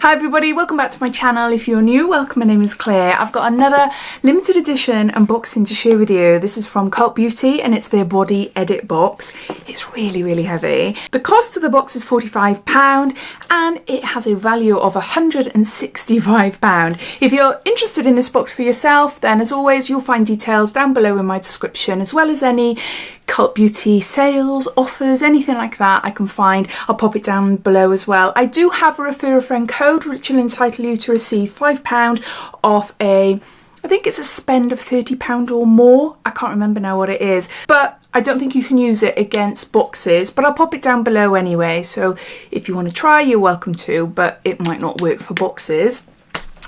Hi everybody, welcome back to my channel. If you're new, welcome. My name is Claire. I've got another limited edition unboxing to share with you. This is from Cult Beauty and it's their body edit box. It's really heavy. The cost of the box is £45 and it has a value of £165. If you're interested in this box for yourself, then as always you'll find details down below in my description, as well as any Cult Beauty sales, offers, anything like that I can find. I'll pop it down below as well. I do have a refer a friend code which will entitle you to receive £5 off I think it's a spend of £30 or more. I can't remember now what it is, but I don't think you can use it against boxes, but I'll pop it down below anyway. So if you want to try, you're welcome to, but it might not work for boxes.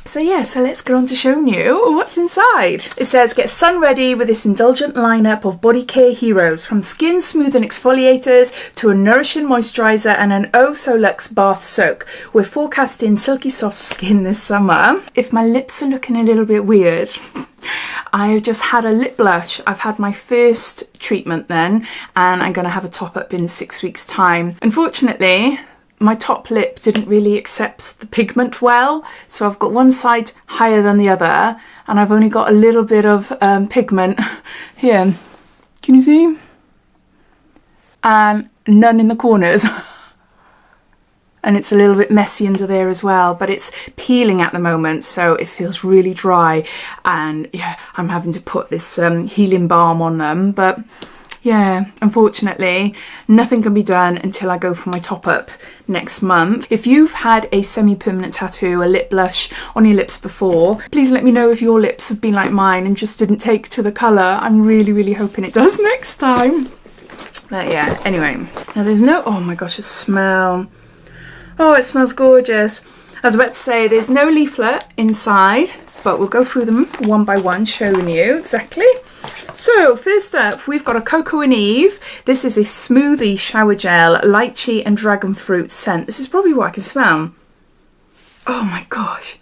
So yeah, so let's get on to showing you what's inside. It says, get sun ready with this indulgent lineup of body care heroes, from skin smoothing exfoliators to a nourishing moisturiser and an oh so luxe bath soak. We're forecasting silky soft skin this summer. If my lips are looking a little bit weird, I've just had a lip blush. I've had my first treatment then, and I'm going to have a top up in 6 weeks time. Unfortunately, my top lip didn't really accept the pigment well, so I've got one side higher than the other and I've only got a little bit of pigment here. Can you see? And none in the corners. And it's a little bit messy under there as well, but it's peeling at the moment, so it feels really dry. And yeah, I'm having to put this healing balm on them, but yeah, unfortunately, nothing can be done until I go for my top up next month. If you've had a semi-permanent tattoo, a lip blush on your lips before, please let me know if your lips have been like mine and just didn't take to the colour. I'm really hoping it does next time. But yeah, anyway. Now there's no, oh my gosh, the smell. Oh, it smells gorgeous. I was about to say, there's no leaflet inside, but we'll go through them one by one, showing you exactly. So first up, we've got a Coco&Eve. This is a Smoothie shower gel, lychee and dragon fruit scent. This is probably what I can smell. Oh my gosh.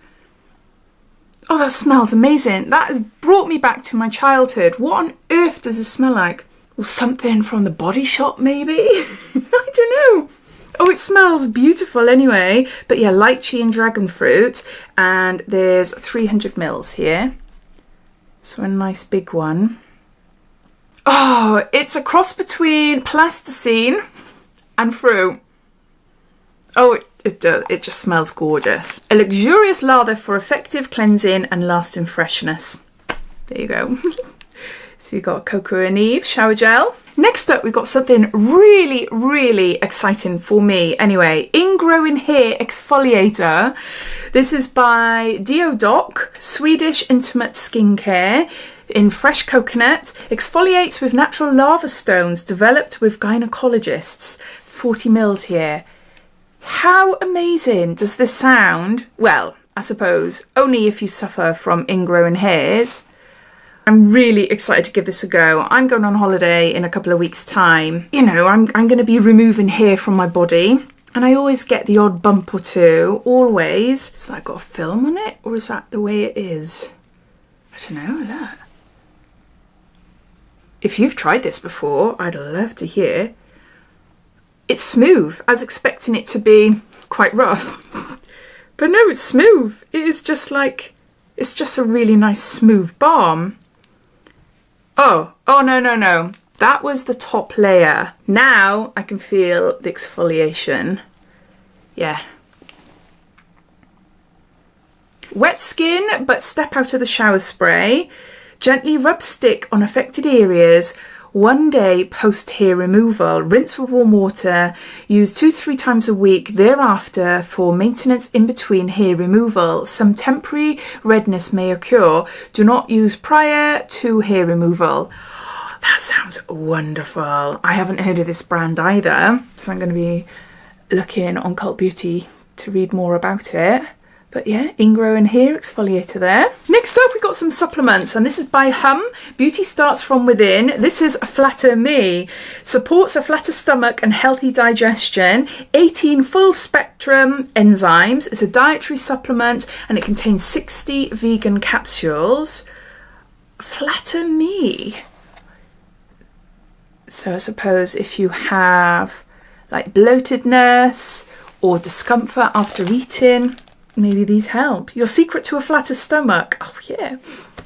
Oh, that smells amazing. That has brought me back to my childhood. What on earth does this smell like? Well, something from the Body Shop maybe? I don't know. Oh, it smells beautiful anyway. But yeah, lychee and dragon fruit. And there's 300 mils here. So a nice big one. Oh, it's a cross between plasticine and fruit. Oh, it does. It just smells gorgeous. A luxurious lather for effective cleansing and lasting freshness. There you go. So we've got a Coco&Eve shower gel. Next up, we've got something really exciting for me. Anyway, Ingrowing hair exfoliator. This is by DeoDoc, Swedish intimate skincare, in fresh coconut. Exfoliates with natural lava stones developed with gynecologists. 40 mils here. How amazing does this sound? Well, I suppose only if you suffer from ingrowing hairs. I'm really excited to give this a go. I'm going on holiday in a couple of weeks' time. You know, I'm going to be removing hair from my body, and I always get the odd bump or two, always. Has that got a film on it, or is that the way it is? I don't know, look. If you've tried this before, I'd love to hear. It's smooth. I was expecting it to be quite rough. But no, it's smooth. It is just like, it's just a really nice smooth balm. Oh no. That was the top layer. Now I can feel the exfoliation. Yeah. Wet skin, but step out of the shower spray. Gently rub stick on affected areas. 1 day post hair removal. Rinse with warm water. Use 2 to 3 times a week thereafter for maintenance in between hair removal. Some temporary redness may occur. Do not use prior to hair removal. That sounds wonderful. I haven't heard of this brand either, so I'm going to be looking on Cult Beauty to read more about it. But yeah, Ingrown hair exfoliator there. Next up, we've got some supplements, and this is by Beauty Starts From Within. This is Phlatemia. Supports a flatter stomach and healthy digestion. 18 full spectrum enzymes. It's a dietary supplement, and it contains 60 vegan capsules. Phlatemia. So I suppose if you have like bloatedness or discomfort after eating, maybe these help. Your secret to a flatter stomach. Oh yeah.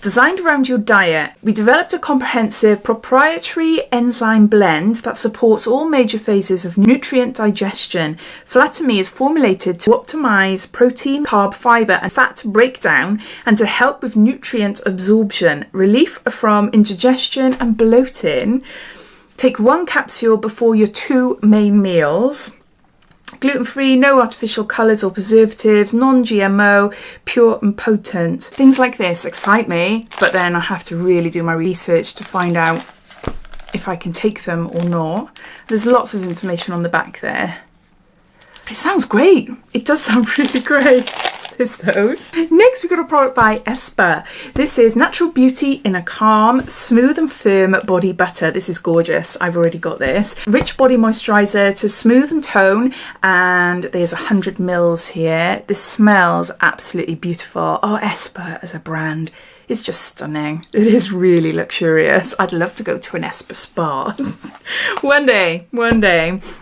Designed around your diet, we developed a comprehensive proprietary enzyme blend that supports all major phases of nutrient digestion. Phlatemia is formulated to optimize protein, carb, fiber, and fat breakdown and to help with nutrient absorption, relief from indigestion and bloating. Take 1 capsule before your 2 main meals. Gluten-free, no artificial colours or preservatives, non-GMO, pure and potent. Things like this excite me, but then I have to really do my research to find out if I can take them or not. There's lots of information on the back there. It sounds great. It does sound really great. There's those. Next, we've got a product by Esper. This is Natural Beauty in a Calm, Smooth and Firm Body Butter. This is gorgeous. I've already got this. Rich body moisturiser to smooth and tone. And there's 100 mils here. This smells absolutely beautiful. Oh, Esper as a brand is just stunning. It is really luxurious. I'd love to go to an Esper spa. One day.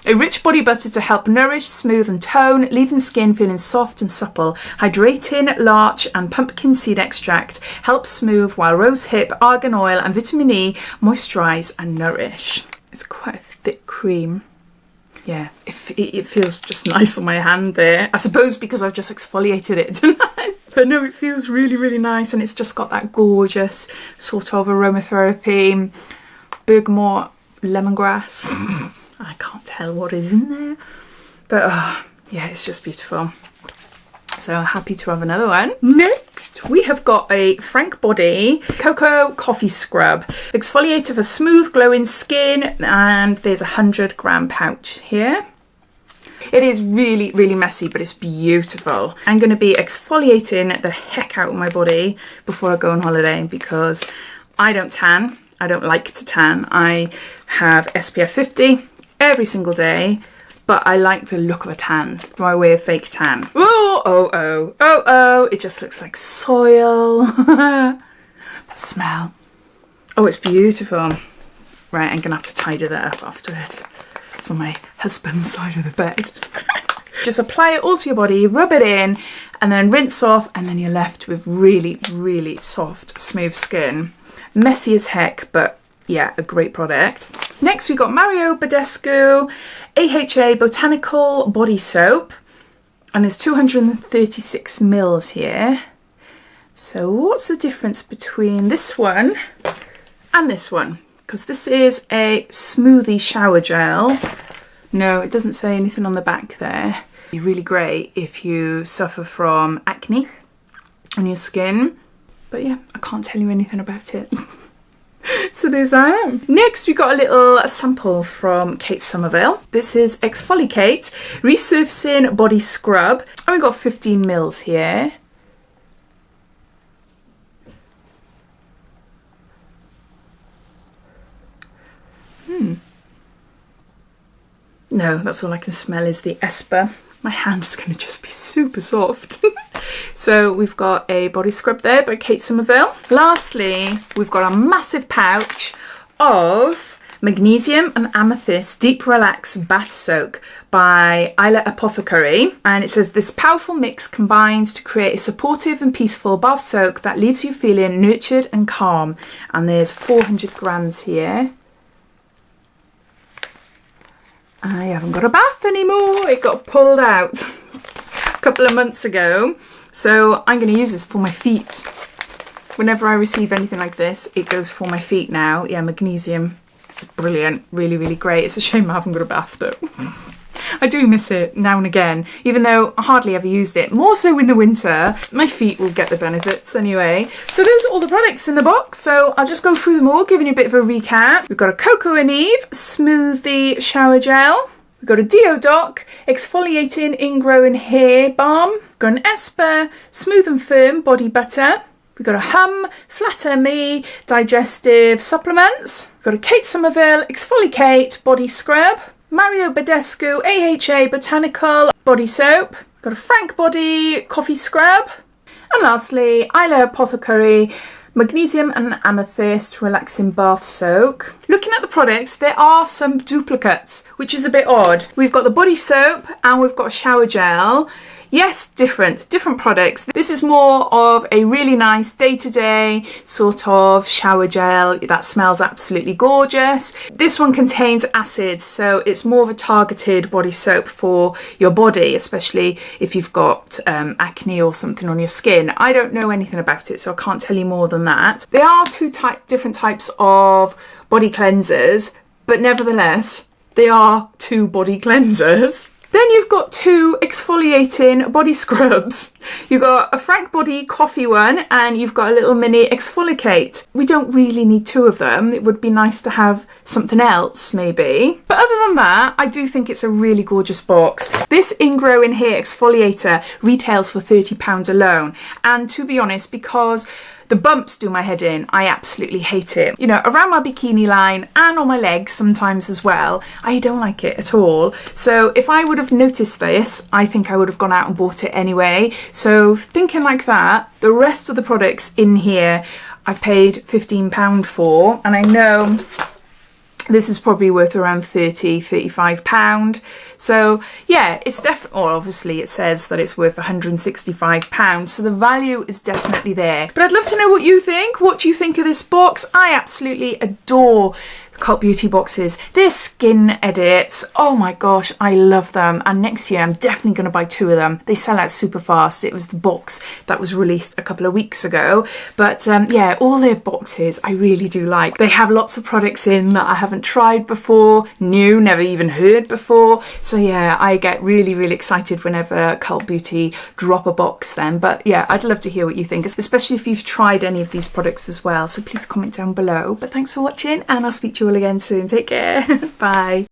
A rich body butter to help nourish, smooth and tone, leaving skin feeling soft and supple. Hydrating, larch and pumpkin seed extract helps smooth, while rosehip, argan oil and vitamin E moisturise and nourish. It's quite a thick cream. Yeah, it feels just nice on my hand there. I suppose because I've just exfoliated it tonight. But no, it feels really, really nice, and it's just got that gorgeous sort of aromatherapy, bergamot, lemongrass. I can't tell what is in there. But yeah, it's just beautiful. So happy to have another one. Next, we have got a Frank Body Cocoa Coffee Scrub. Exfoliator for smooth, glowing skin, and there's a 100-gram pouch here. It is really, really messy, but it's beautiful. I'm going to be exfoliating the heck out of my body before I go on holiday because I don't tan. I don't like to tan. I have SPF 50 every single day. But I like the look of a tan. My way of fake tan. Oh, it just looks like soil. That smell. Oh, it's beautiful. Right, I'm gonna have to tidy that up afterwards. It's on my husband's side of the bed. Just apply it all to your body, rub it in, and then rinse off, and then you're left with really, really soft, smooth skin. Messy as heck, but yeah, a great product. Next, we got Badescu AHA Botanical Body Soap, and there's 236 mils here. So what's the difference between this one and this one? Because this is a Smoothie shower gel. No, it doesn't say anything on the back there. It's really great if you suffer from acne on your skin. But yeah, I can't tell you anything about it. So there's that. Next, we got a little sample from Kate Somerville. This is Exfolikate Resurfacing Body Scrub. And we've got 15 mils here. No, that's all I can smell is the esper. My hand's going to just be super soft. So we've got a body scrub there by Kate Somerville. Lastly, we've got a massive pouch of Magnesium and Amethyst Deep Relax Bath Soak by Isla Apothecary. And it says this powerful mix combines to create a supportive and peaceful bath soak that leaves you feeling nurtured and calm. And there's 400 grams here. I haven't got a bath anymore. It got pulled out a couple of months ago. So I'm going to use this for my feet. Whenever I receive anything like this, it goes for my feet now. Yeah, magnesium. Brilliant. Really, really great. It's a shame I haven't got a bath though. I do miss it now and again, even though I hardly ever used it. More so in the winter. My feet will get the benefits anyway. So those are all the products in the box. So I'll just go through them all, giving you a bit of a recap. We've got a Coco&Eve Smoothie Shower Gel. We've got a DeoDoc Exfoliating Ingrowing Hair Balm. We've got an Esper Smooth and Firm Body Butter. We've got a Phlatemia Digestive Supplements. We've got a Kate Somerville Exfolikate Body Scrub. Badescu AHA Botanical Body Soap. We've got a Frank Body Coffee Scrub. And lastly, Isla Apothecary Magnesium and Amethyst Relaxing Bath Soak. Looking at the products, there are some duplicates, which is a bit odd. We've got the body soap and we've got a shower gel. yes, different products. This is more of a really nice day-to-day sort of shower gel that smells absolutely gorgeous. This one contains acids, so it's more of a targeted body soap for your body, especially if you've got acne or something on your skin. I don't know anything about it, so I can't tell you more than that. There are two different types of body cleansers, but nevertheless, they are two body cleansers. Then you've got two exfoliating body scrubs. You've got a Frank Body coffee one and you've got a little mini Exfolikate. We don't really need two of them. It would be nice to have something else maybe. But other than that, I do think it's a really gorgeous box. This Ingrowing hair exfoliator retails for £30 alone. And to be honest, because the bumps do my head in, I absolutely hate it. You know, around my bikini line and on my legs sometimes as well, I don't like it at all. So if I would have noticed this, I think I would have gone out and bought it anyway. So thinking like that, the rest of the products in here I've paid £15 for, and I know this is probably worth around £35. So yeah, it's definitely, or obviously it says that it's worth £165. So the value is definitely there. But I'd love to know what you think. What do you think of this box? I absolutely adore Cult Beauty boxes. Their skin edits, oh my gosh, I love them. And next year I'm definitely going to buy two of them. They sell out super fast. It was the box that was released a couple of weeks ago. But yeah, all their boxes I really do like. They have lots of products in that I haven't tried before, new, never even heard before. So yeah, I get really excited whenever Cult Beauty drop a box then. But yeah, I'd love to hear what you think, especially if you've tried any of these products as well. So please comment down below. But thanks for watching and I'll speak to you all again soon. Take care. Bye.